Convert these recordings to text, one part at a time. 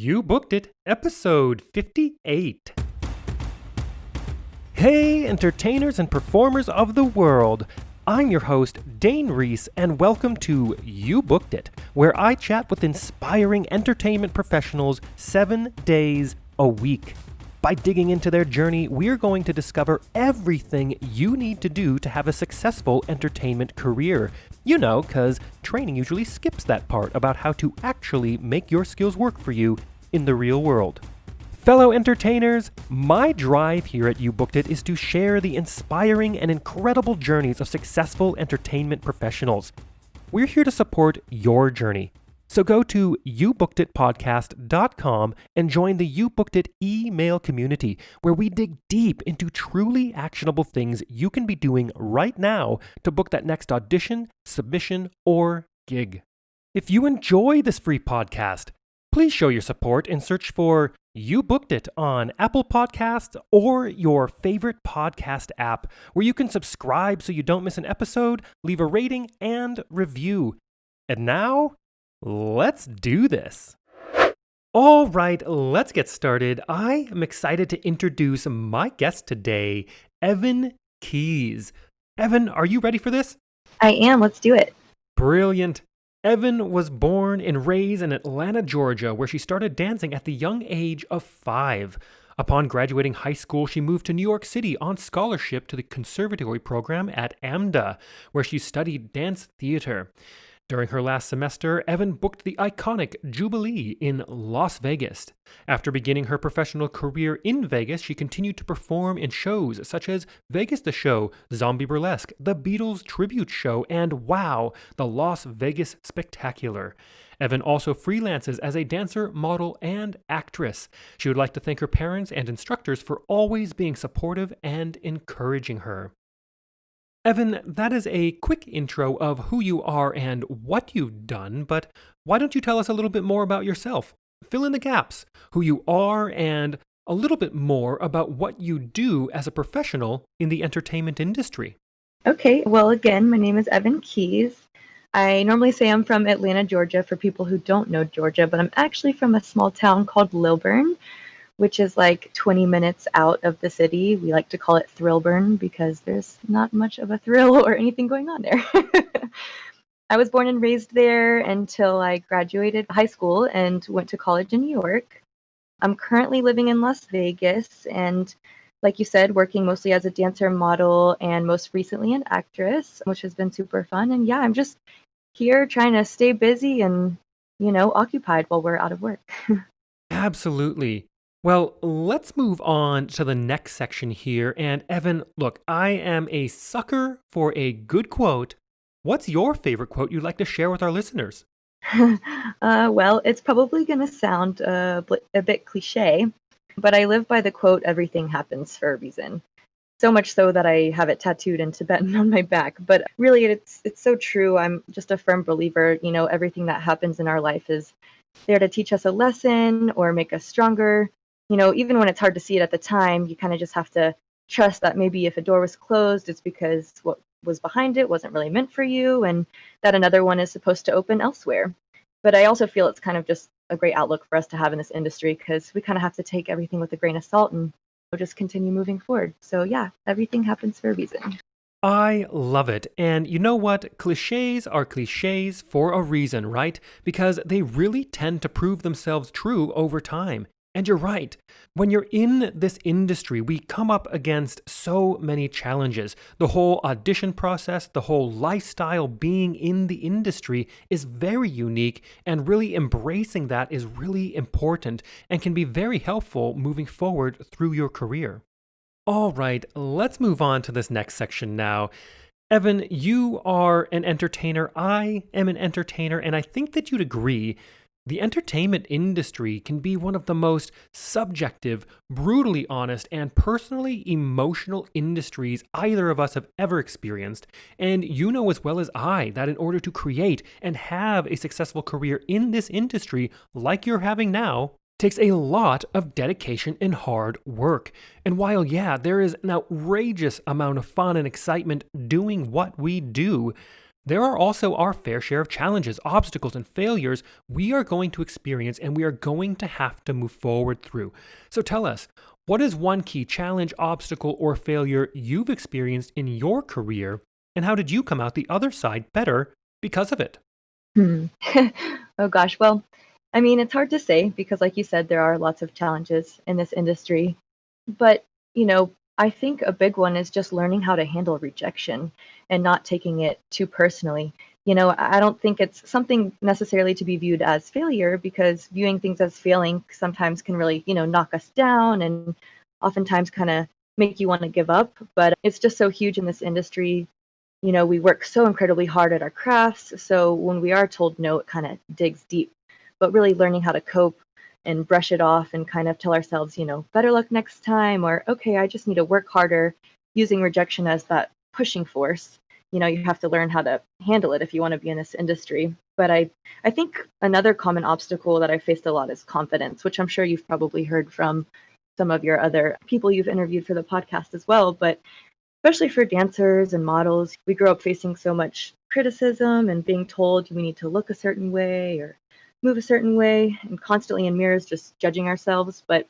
You Booked It, episode 58. Hey, entertainers and performers of the world. I'm your host, Dane Reese, and welcome to You Booked It, where I chat with inspiring entertainment professionals 7 days a week. By digging into their journey, we're going to discover everything you need to do to have a successful entertainment career. You know, because training usually skips that part about how to actually make your skills work for you in the real world. Fellow entertainers, my drive here at You Booked It is to share the inspiring and incredible journeys of successful entertainment professionals. We're here to support your journey. So go to youbookeditpodcast.com and join the You Booked It email community, where we dig deep into truly actionable things you can be doing right now to book that next audition, submission, or gig. If you enjoy this free podcast, please show your support and search for You Booked It on Apple Podcasts or your favorite podcast app, where you can subscribe so you don't miss an episode, leave a rating, and review. And now, let's do this. All right, let's get started. I am excited to introduce my guest today, Evan Keys. Evan, are you ready for this? I am. Let's do it. Brilliant. Evan was born and raised in Atlanta, Georgia, where she started dancing at the young age of 5. Upon graduating high school, she moved to New York City on scholarship to the conservatory program at AMDA, where she studied dance theater. During her last semester, Evan booked the iconic Jubilee in Las Vegas. After beginning her professional career in Vegas, she continued to perform in shows such as Vegas the Show, Zombie Burlesque, The Beatles Tribute Show, and wow, the Las Vegas Spectacular. Evan also freelances as a dancer, model, and actress. She would like to thank her parents and instructors for always being supportive and encouraging her. Evan, that is a quick intro of who you are and what you've done, but why don't you tell us a little bit more about yourself? Fill in the gaps, who you are, and a little bit more about what you do as a professional in the entertainment industry. Okay. Well, again, my name is Evan Keys. I normally say I'm from Atlanta, Georgia, for people who don't know Georgia, but I'm actually from a small town called Lilburn, which is like 20 minutes out of the city. We like to call it Thrillburn because there's not much of a thrill or anything going on there. I was born and raised there until I graduated high school and went to college in New York. I'm currently living in Las Vegas and, like you said, working mostly as a dancer, model, and most recently an actress, which has been super fun. And yeah, I'm just here trying to stay busy and, occupied while we're out of work. Absolutely. Well, let's move on to the next section here. And Evan, look, I am a sucker for a good quote. What's your favorite quote you'd like to share with our listeners? Well, it's probably going to sound a bit cliche, but I live by the quote, "Everything happens for a reason." So much so that I have it tattooed in Tibetan on my back. But really, it's so true. I'm just a firm believer, everything that happens in our life is there to teach us a lesson or make us stronger. Even when it's hard to see it at the time, you kind of just have to trust that maybe if a door was closed, it's because what was behind it wasn't really meant for you, and that another one is supposed to open elsewhere. But I also feel it's kind of just a great outlook for us to have in this industry, because we kind of have to take everything with a grain of salt and just continue moving forward. So yeah, everything happens for a reason. I love it. And you know what? Clichés are clichés for a reason, right? Because they really tend to prove themselves true over time. And you're right. When you're in this industry, we come up against so many challenges. The whole audition process, the whole lifestyle being in the industry is very unique, and really embracing that is really important and can be very helpful moving forward through your career. All right, let's move on to this next section now. Evan, you are an entertainer. I am an entertainer, and I think that you'd agree. The entertainment industry can be one of the most subjective, brutally honest, and personally emotional industries either of us have ever experienced. And you know as well as I that in order to create and have a successful career in this industry like you're having now, takes a lot of dedication and hard work. And while, yeah, there is an outrageous amount of fun and excitement doing what we do, There are also our fair share of challenges, obstacles, and failures we are going to experience and we are going to have to move forward through. So tell us, what is one key challenge, obstacle, or failure you've experienced in your career, and how did you come out the other side better because of it? Hmm. Oh gosh, well, I mean, it's hard to say because, like you said, there are lots of challenges in this industry. But, I think a big one is just learning how to handle rejection and not taking it too personally. I don't think it's something necessarily to be viewed as failure because viewing things as failing sometimes can really, knock us down and oftentimes kind of make you want to give up. But it's just so huge in this industry. We work so incredibly hard at our crafts. So when we are told no, it kind of digs deep. But really learning how to cope and brush it off and kind of tell ourselves, better luck next time, or okay, I just need to work harder, using rejection as that pushing force. You have to learn how to handle it if you want to be in this industry. But I think another common obstacle that I faced a lot is confidence, which I'm sure you've probably heard from some of your other people you've interviewed for the podcast as well. But especially for dancers and models, we grow up facing so much criticism and being told we need to look a certain way or move a certain way and constantly in mirrors just judging ourselves. But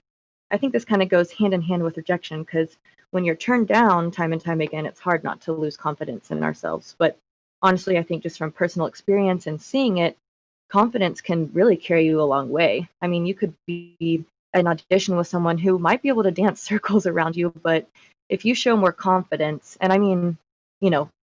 I think this kind of goes hand in hand with rejection because when you're turned down time and time again, it's hard not to lose confidence in ourselves. But honestly, I think just from personal experience and seeing it, confidence can really carry you a long way. I mean, you could be an audition with someone who might be able to dance circles around you, but if you show more confidence, and I mean,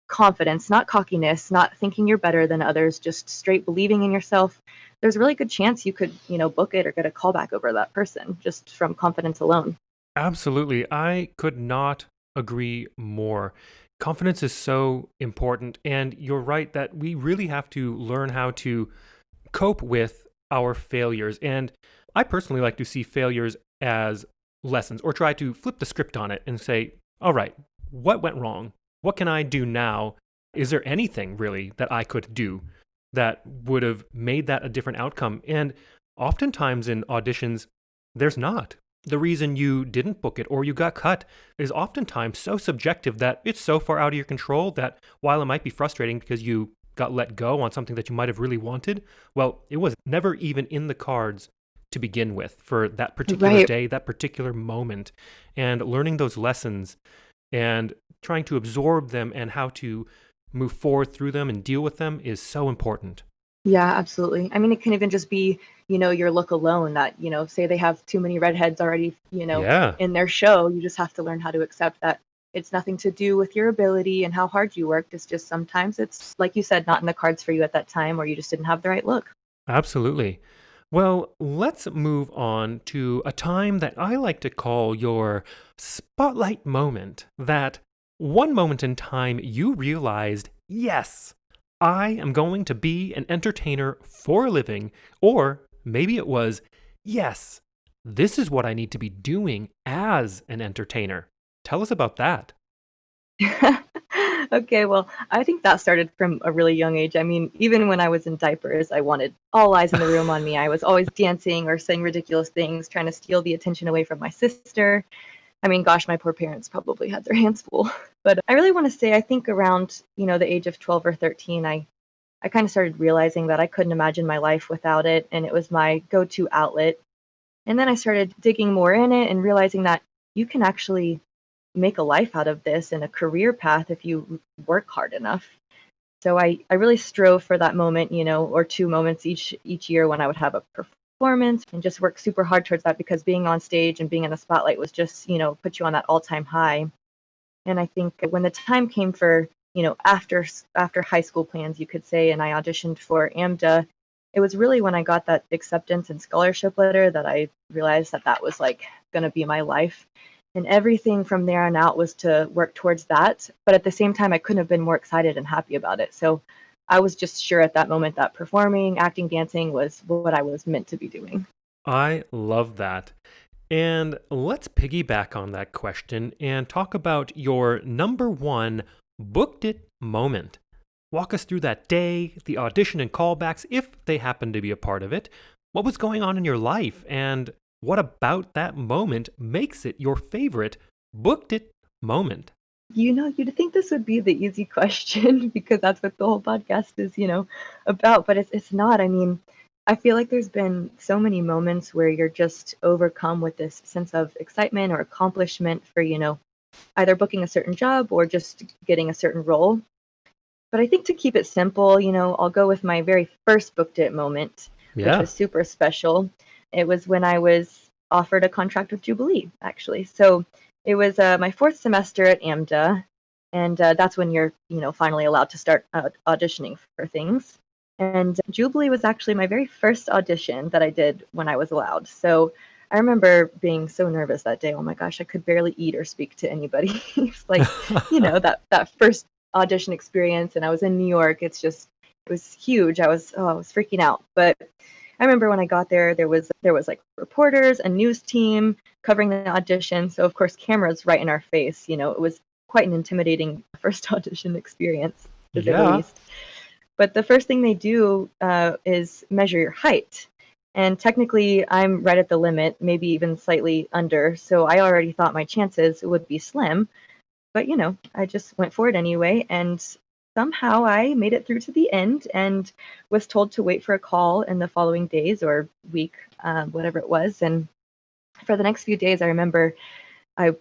confidence, not cockiness, not thinking you're better than others, just straight believing in yourself, there's a really good chance you could, book it or get a callback over that person just from confidence alone. Absolutely. I could not agree more. Confidence is so important. And you're right that we really have to learn how to cope with our failures. And I personally like to see failures as lessons or try to flip the script on it and say, all right, what went wrong? What can I do now? Is there anything really that I could do that would have made that a different outcome? And oftentimes in auditions, there's not. The reason you didn't book it or you got cut is oftentimes so subjective that it's so far out of your control that while it might be frustrating because you got let go on something that you might have really wanted, well, it was never even in the cards to begin with for that particular Right. day, that particular moment. And learning those lessons and trying to absorb them and how to move forward through them and deal with them is so important. Yeah, absolutely. I mean, it can even just be, your look alone that, say they have too many redheads already, Yeah, in their show. You just have to learn how to accept that it's nothing to do with your ability and how hard you worked. It's just sometimes it's, like you said, not in the cards for you at that time or you just didn't have the right look. absolutely. Well, let's move on to a time that I like to call your spotlight moment. That one moment in time you realized, yes, I am going to be an entertainer for a living. Or maybe it was, yes, this is what I need to be doing as an entertainer. Tell us about that. Okay, well, I think that started from a really young age. I mean, even when I was in diapers, I wanted all eyes in the room on me. I was always dancing or saying ridiculous things, trying to steal the attention away from my sister. I mean, gosh, my poor parents probably had their hands full. But I really want to say, I think around, the age of 12 or 13, I kind of started realizing that I couldn't imagine my life without it. And it was my go to outlet. And then I started digging more in it and realizing that you can actually make a life out of this and a career path if you work hard enough. So I really strove for that moment, or two moments each year when I would have a performance and just work super hard towards that because being on stage and being in the spotlight was just, put you on that all-time high. And I think when the time came for, after high school plans, you could say, and I auditioned for AMDA, it was really when I got that acceptance and scholarship letter that I realized that that was like going to be my life. And everything from there on out was to work towards that. But at the same time, I couldn't have been more excited and happy about it. So I was just sure at that moment that performing, acting, dancing was what I was meant to be doing. I love that. And let's piggyback on that question and talk about your number one booked it moment. Walk us through that day, the audition and callbacks, if they happen to be a part of it. What was going on in your life, and what about that moment makes it your favorite booked it moment? You'd think this would be the easy question because that's what the whole podcast is, about, but it's not. I mean, I feel like there's been so many moments where you're just overcome with this sense of excitement or accomplishment for, either booking a certain job or just getting a certain role. But I think to keep it simple, I'll go with my very first booked it moment, which Yeah. was super special. It was when I was offered a contract with Jubilee, actually. So it was my fourth semester at AMDA, and that's when you're, finally allowed to start auditioning for things. And Jubilee was actually my very first audition that I did when I was allowed. So I remember being so nervous that day. Oh my gosh, I could barely eat or speak to anybody. It's like, that first audition experience, and I was in New York. It was huge. I was freaking out. But I remember when I got there, there was like reporters, a news team covering the audition. So of course, cameras right in our face. It was quite an intimidating first audition experience, to say the Yeah. least. But the first thing they do is measure your height. And technically, I'm right at the limit, maybe even slightly under. So I already thought my chances would be slim. But I just went for it anyway, and somehow I made it through to the end and was told to wait for a call in the following days or week, whatever it was. And for the next few days, I remember I,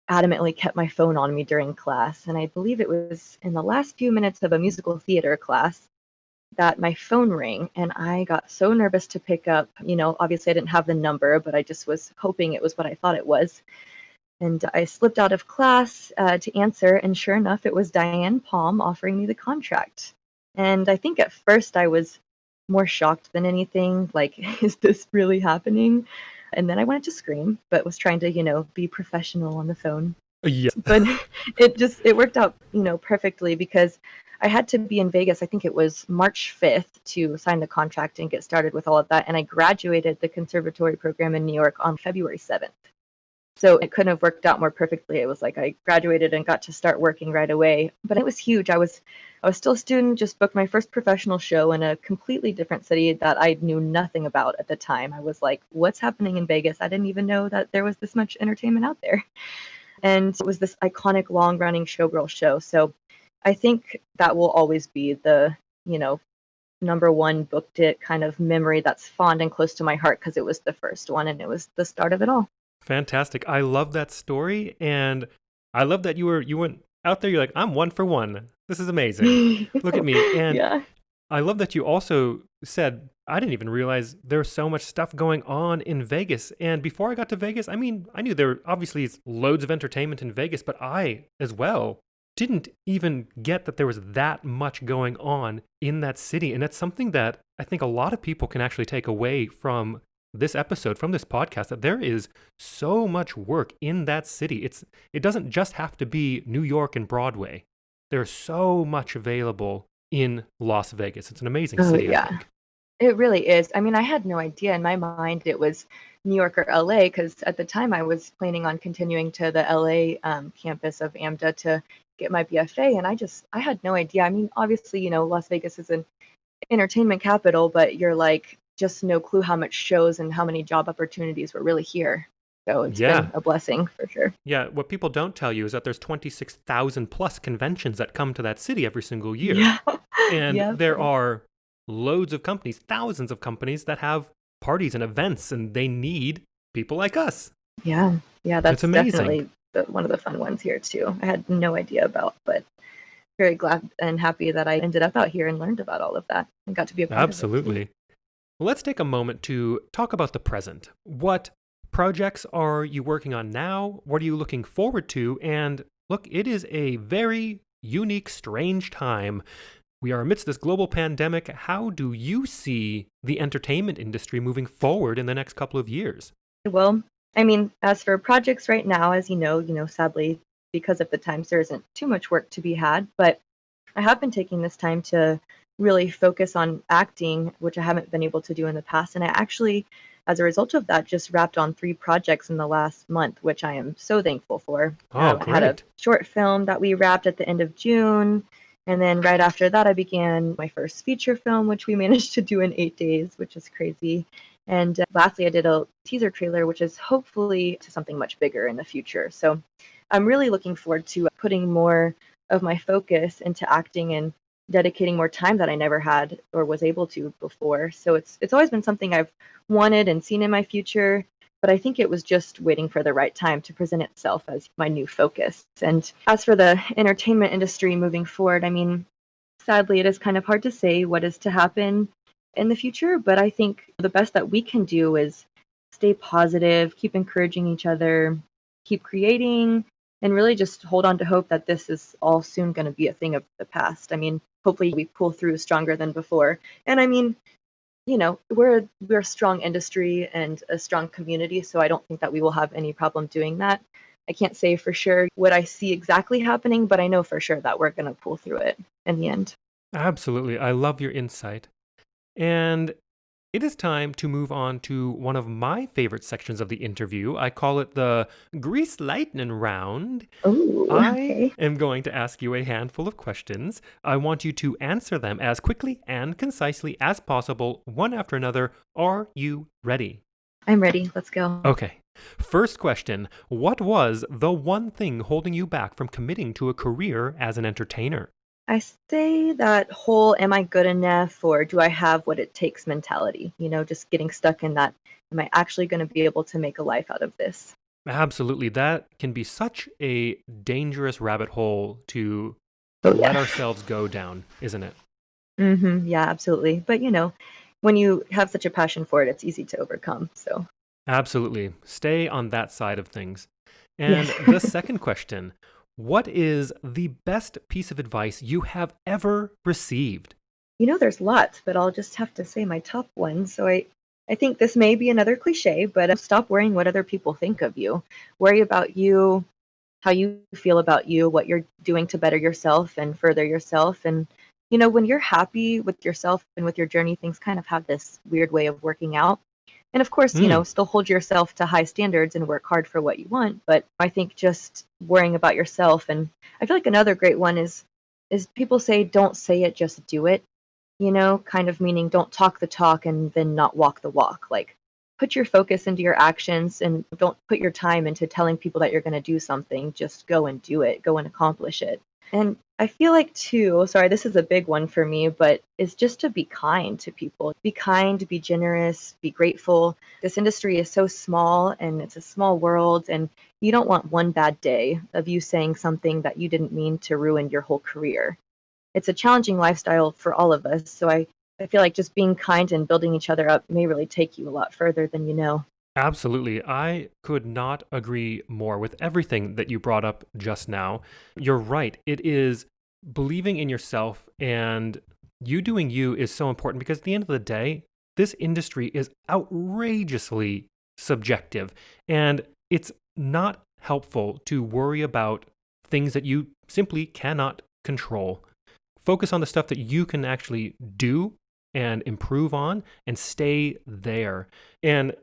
adamantly kept my phone on me during class. And I believe it was in the last few minutes of a musical theater class that my phone rang, and I got so nervous to pick up. Obviously I didn't have the number, but I just was hoping it was what I thought it was. And I slipped out of class to answer, and sure enough, it was Diane Palm offering me the contract. And I think at first I was more shocked than anything, like, is this really happening? And then I wanted to scream, but was trying to, be professional on the phone. Yeah. But it worked out, perfectly because I had to be in Vegas. I think it was March 5th to sign the contract and get started with all of that. And I graduated the conservatory program in New York on February 7th. So it couldn't have worked out more perfectly. It was like I graduated and got to start working right away. But it was huge. I was still a student, just booked my first professional show in a completely different city that I knew nothing about at the time. I was like, what's happening in Vegas? I didn't even know that there was this much entertainment out there. And it was this iconic long running showgirl show. So I think that will always be the, number one booked it kind of memory that's fond and close to my heart because it was the first one and it was the start of it all. Fantastic. I love that story, and I love that you went out there, you're like, I'm one for one. This is amazing. Look at me. And Yeah. I love that you also said, I didn't even realize there's so much stuff going on in Vegas. And before I got to Vegas, I mean, I knew there obviously is loads of entertainment in Vegas, but I as well didn't even get that there was that much going on in that city. And that's something that I think a lot of people can actually take away from this episode, from this podcast, that there is so much work in that city. It doesn't just have to be New York and Broadway. There's so much available in Las Vegas. It's an amazing Oh, city, I yeah. think. It really is. I mean, I had no idea. In my mind, it was New York or LA because at the time I was planning on continuing to the LA campus of AMDA to get my BFA, and I had no idea. I mean, obviously, Las Vegas is an entertainment capital, but you're like just no clue how much shows and how many job opportunities were really here. So it's Yeah. been a blessing for sure. Yeah. What people don't tell you is that there's 26,000 plus conventions that come to that city every single year. Yeah. And Yep. there are loads of companies, thousands of companies that have parties and events, and they need people like us. Yeah. Yeah, It's that's amazing. definitely one of the fun ones here too. I had no idea about, but very glad and happy that I ended up out here and learned about all of that and got to be a part of it too. Absolutely. Let's take a moment to talk about the present. What projects are you working on now? What are you looking forward to? And look, it is a very unique, strange time. We are amidst this global pandemic. How do you see the entertainment industry moving forward in the next couple of years? Well, I mean, as for projects right now, as sadly, because of the times, there isn't too much work to be had. But I have been taking this time to really focus on acting, which I haven't been able to do in the past. And I actually, as a result of that, just wrapped on 3 projects in the last month, which I am so thankful for. Oh, I had a great. short film that we wrapped at the end of June. And then right after that, I began my first feature film, which we managed to do in 8 days, which is crazy. And lastly, I did a teaser trailer, which is hopefully to something much bigger in the future. So I'm really looking forward to putting more of my focus into acting and dedicating more time that I never had or was able to before. So it's always been something I've wanted and seen in my future, but I think it was just waiting for the right time to present itself as my new focus. And as for the entertainment industry moving forward, I mean, sadly, it is kind of hard to say what is to happen in the future, but I think the best that we can do is stay positive, keep encouraging each other, keep creating, and really just hold on to hope that this is all soon going to be a thing of the past. I mean, hopefully we pull through stronger than before. And I mean, we're a strong industry and a strong community, so I don't think that we will have any problem doing that. I can't say for sure what I see exactly happening, but I know for sure that we're going to pull through it in the end. Absolutely. I love your insight. And it is time to move on to one of my favorite sections of the interview. I call it the Grease Lightning Round. Oh, I okay. am going to ask you a handful of questions. I want you to answer them as quickly and concisely as possible, one after another. Are you ready? I'm ready. Let's go. Okay. First question. What was the one thing holding you back from committing to a career as an entertainer? I say that whole am I good enough or do I have what it takes mentality, just getting stuck in that. Am I actually going to be able to make a life out of this? Absolutely. That can be such a dangerous rabbit hole to Oh, let yeah. ourselves go down, isn't it? Yeah, absolutely. But, when you have such a passion for it, it's easy to overcome. So, Absolutely. Stay on that side of things. yes. And the second question, what is the best piece of advice you have ever received? There's lots, but I'll just have to say my top one. So I think this may be another cliche, but stop worrying what other people think of you. Worry about you, how you feel about you, what you're doing to better yourself and further yourself. And, when you're happy with yourself and with your journey, things kind of have this weird way of working out. And of course, Hmm. still hold yourself to high standards and work hard for what you want. But I think just worrying about yourself. And I feel like another great one is people say, don't say it, just do it, kind of meaning don't talk the talk and then not walk the walk. Like put your focus into your actions and don't put your time into telling people that you're going to do something. Just go and do it, go and accomplish it. And I feel like, too, sorry, this is a big one for me, but is just to be kind to people. Be kind, be generous, be grateful. This industry is so small and it's a small world, and you don't want one bad day of you saying something that you didn't mean to ruin your whole career. It's a challenging lifestyle for all of us. So I feel like just being kind and building each other up may really take you a lot further than you know. Absolutely. I could not agree more with everything that you brought up just now. You're right. It is believing in yourself and you doing you is so important because at the end of the day, this industry is outrageously subjective and it's not helpful to worry about things that you simply cannot control. Focus on the stuff that you can actually do and improve on and stay there. And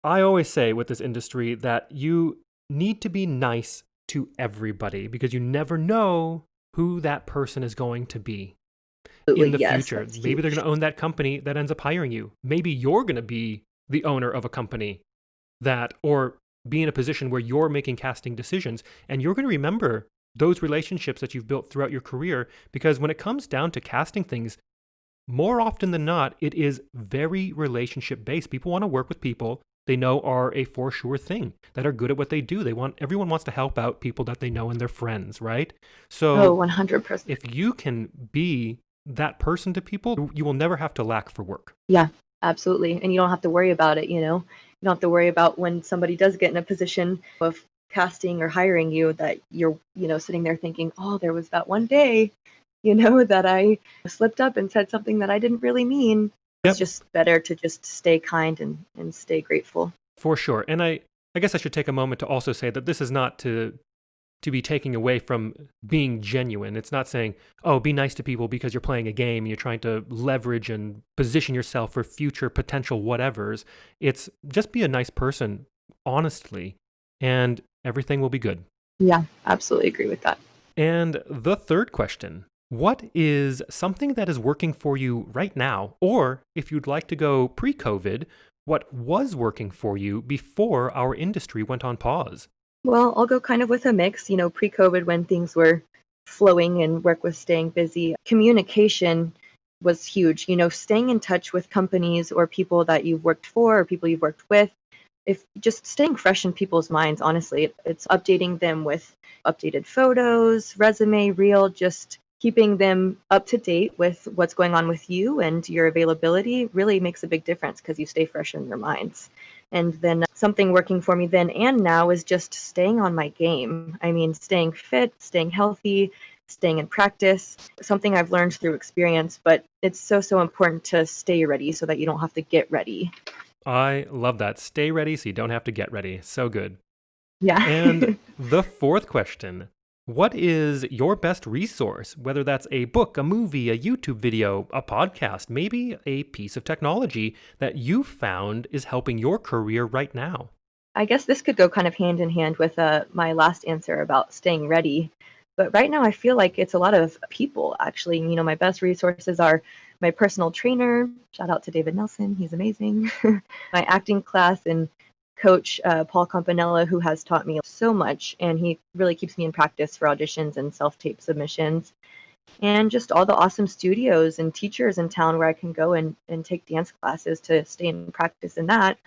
I always say with this industry that you need to be nice to everybody because you never know who that person is going to be in Absolutely, the yes, future. that's Maybe they're huge. going to own that company that ends up hiring you. Maybe you're going to be the owner of a company that, or be in a position where you're making casting decisions and you're going to remember those relationships that you've built throughout your career because when it comes down to casting things, more often than not, it is very relationship based. People want to work with people they know are a for sure thing, that are good at what they do. Everyone wants to help out people that they know and their friends, right? Oh, So 100%. if you can be that person to people, you will never have to lack for work. Yeah, absolutely. And you don't have to worry about it. You don't have to worry about when somebody does get in a position of casting or hiring you that you're, sitting there thinking, oh, there was that one day, that I slipped up and said something that I didn't really mean. It's Yep, just better to just stay kind and stay grateful. for sure. And I guess I should take a moment to also say that this is not to be taking away from being genuine. It's not saying, oh, be nice to people because you're playing a game and you're trying to leverage and position yourself for future potential whatevers. It's just be a nice person, honestly, and everything will be good. Yeah, absolutely agree with that. And the third question, what is something that is working for you right now? Or if you'd like to go pre COVID, what was working for you before our industry went on pause. Well, I'll go kind of with a mix. Pre-COVID when things were flowing and work was staying busy, communication was huge. Staying in touch with companies or people that you've worked for or people you've worked with, if just staying fresh in people's minds, honestly, it's updating them with updated photos, resume, reel, just keeping them up to date with what's going on with you and your availability really makes a big difference because you stay fresh in their minds. And then something working for me then and now is just staying on my game. I mean, staying fit, staying healthy, staying in practice, something I've learned through experience, but it's so, so important to stay ready so that you don't have to get ready. I love that. Stay ready so you don't have to get ready. So good. Yeah. And the fourth question, what is your best resource? Whether that's a book, a movie, a YouTube video, a podcast, maybe a piece of technology that you found is helping your career right now. I guess this could go kind of hand in hand with my last answer about staying ready. But right now, I feel like it's a lot of people, actually. My best resources are my personal trainer. Shout out to David Nelson. He's amazing. My acting class and coach, Paul Campanella, who has taught me so much. And he really keeps me in practice for auditions and self-tape submissions. And just all the awesome studios and teachers in town where I can go and take dance classes to stay in practice in that.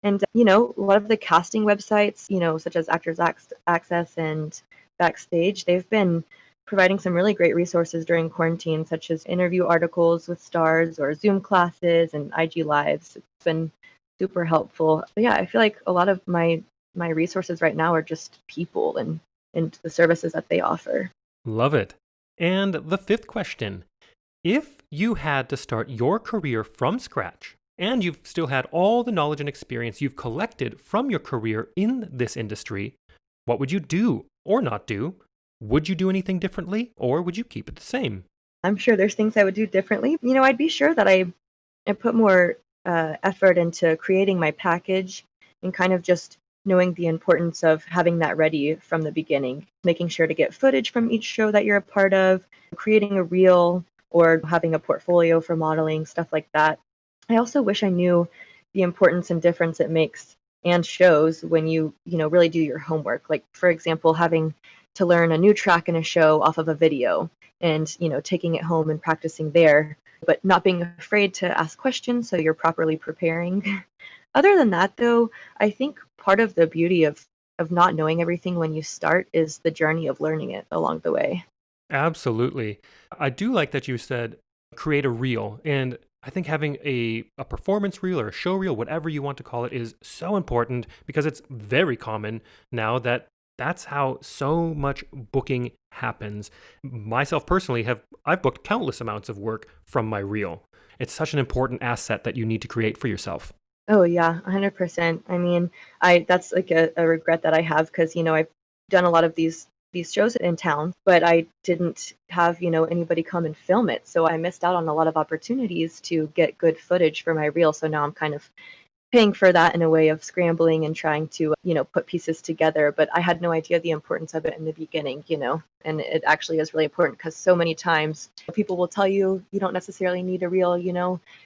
And, a lot of the casting websites, such as Actors Access and Backstage, they've been providing some really great resources during quarantine, such as interview articles with stars or Zoom classes and IG Lives. It's been super helpful. But yeah, I feel like a lot of my resources right now are just people and the services that they offer. Love it. And the fifth question, if you had to start your career from scratch, and you've still had all the knowledge and experience you've collected from your career in this industry, what would you do or not do? Would you do anything differently or would you keep it the same? I'm sure there's things I would do differently. I'd be sure that I put more effort into creating my package and kind of just knowing the importance of having that ready from the beginning, making sure to get footage from each show that you're a part of, creating a reel or having a portfolio for modeling, stuff like that. I also wish I knew the importance and difference it makes and shows when you really do your homework. Like, for example, having to learn a new track in a show off of a video and, taking it home and practicing there, but not being afraid to ask questions so you're properly preparing. Other than that, though, I think part of the beauty of not knowing everything when you start is the journey of learning it along the way. Absolutely. I do like that you said create a reel. And I think having a performance reel or a show reel, whatever you want to call it, is so important because it's very common now that that's how so much booking happens. Myself personally I've booked countless amounts of work from my reel. It's such an important asset that you need to create for yourself. Oh yeah, 100%. I mean, I that's like a regret that I have because I've done a lot of these shows in town, but I didn't have anybody come and film it, so I missed out on a lot of opportunities to get good footage for my reel. So now I'm kind of paying for that in a way of scrambling and trying to put pieces together. But I had no idea the importance of it in the beginning, and it actually is really important because so many times people will tell you you don't necessarily need a reel,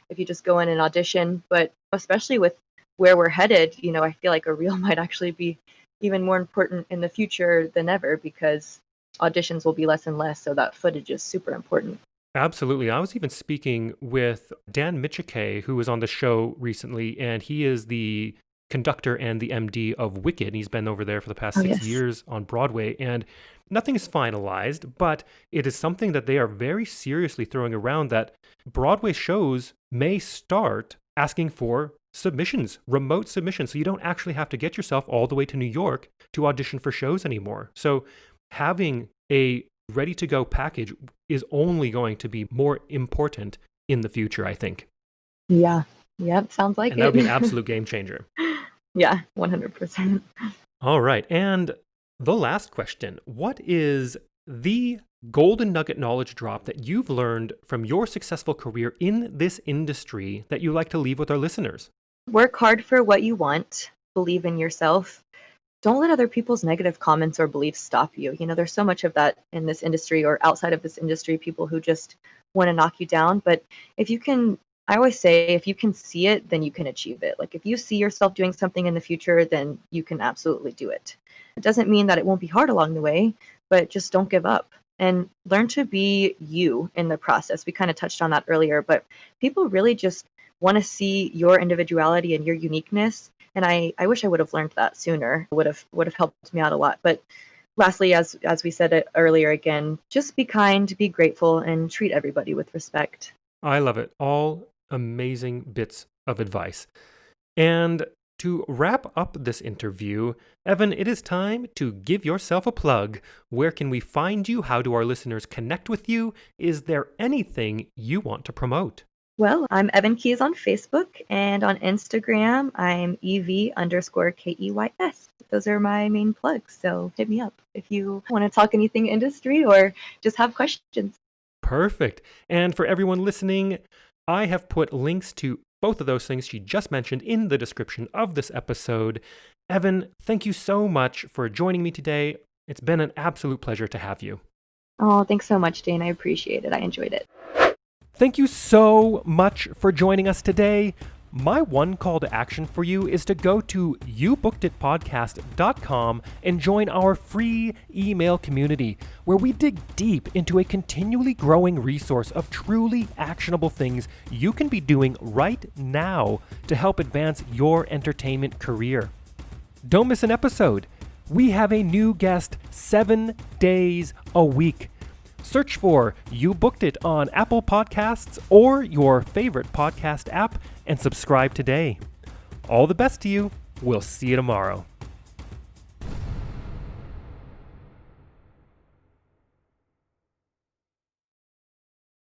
if you just go in and audition. But especially with where we're headed, I feel like a reel might actually be even more important in the future than ever because auditions will be less and less. So that footage is super important. Absolutely. I was even speaking with Dan Michike, who was on the show recently, and he is the conductor and the MD of Wicked. He's been over there for the past Oh, six yes. years on Broadway, and nothing is finalized, but it is something that they are very seriously throwing around that Broadway shows may start asking for submissions, remote submissions, so you don't actually have to get yourself all the way to New York to audition for shows anymore. So having a ready to go package is only going to be more important in the future, I think. Yeah. Yep. Sounds like And that would be an it. absolute game changer. Yeah. 100%. All right. And the last question, what is the golden nugget knowledge drop that you've learned from your successful career in this industry that you like to leave with our listeners? Work hard for what you want. Believe in yourself. Don't let other people's negative comments or beliefs stop you. There's so much of that in this industry or outside of this industry, people who just want to knock you down. But if you can I always say if you can see it, then you can achieve it. Like if you see yourself doing something in the future, then you can absolutely do it. It doesn't mean that it won't be hard along the way, but just don't give up and learn to be you in the process. We kind of touched on that earlier, but people really just want to see your individuality and your uniqueness. And I wish I would have learned that sooner. Would have helped me out a lot. But lastly, as we said it earlier again, just be kind, be grateful, and treat everybody with respect. I love it. All amazing bits of advice. And to wrap up this interview, Evan, it is time to give yourself a plug. Where can we find you? How do our listeners connect with you? Is there anything you want to promote? Well, I'm Evan Keys on Facebook, and on Instagram, I'm EV_KEYS. Those are my main plugs, so hit me up if you want to talk anything industry or just have questions. Perfect. And for everyone listening, I have put links to both of those things she just mentioned in the description of this episode. Evan, thank you so much for joining me today. It's been an absolute pleasure to have you. Oh, thanks so much, Dane. I appreciate it. I enjoyed it. Thank you so much for joining us today. My one call to action for you is to go to youbookeditpodcast.com and join our free email community where we dig deep into a continually growing resource of truly actionable things you can be doing right now to help advance your entertainment career. Don't miss an episode. We have a new guest 7 days a week. Search for You Booked It on Apple Podcasts or your favorite podcast app and subscribe today. All the best to you. We'll see you tomorrow.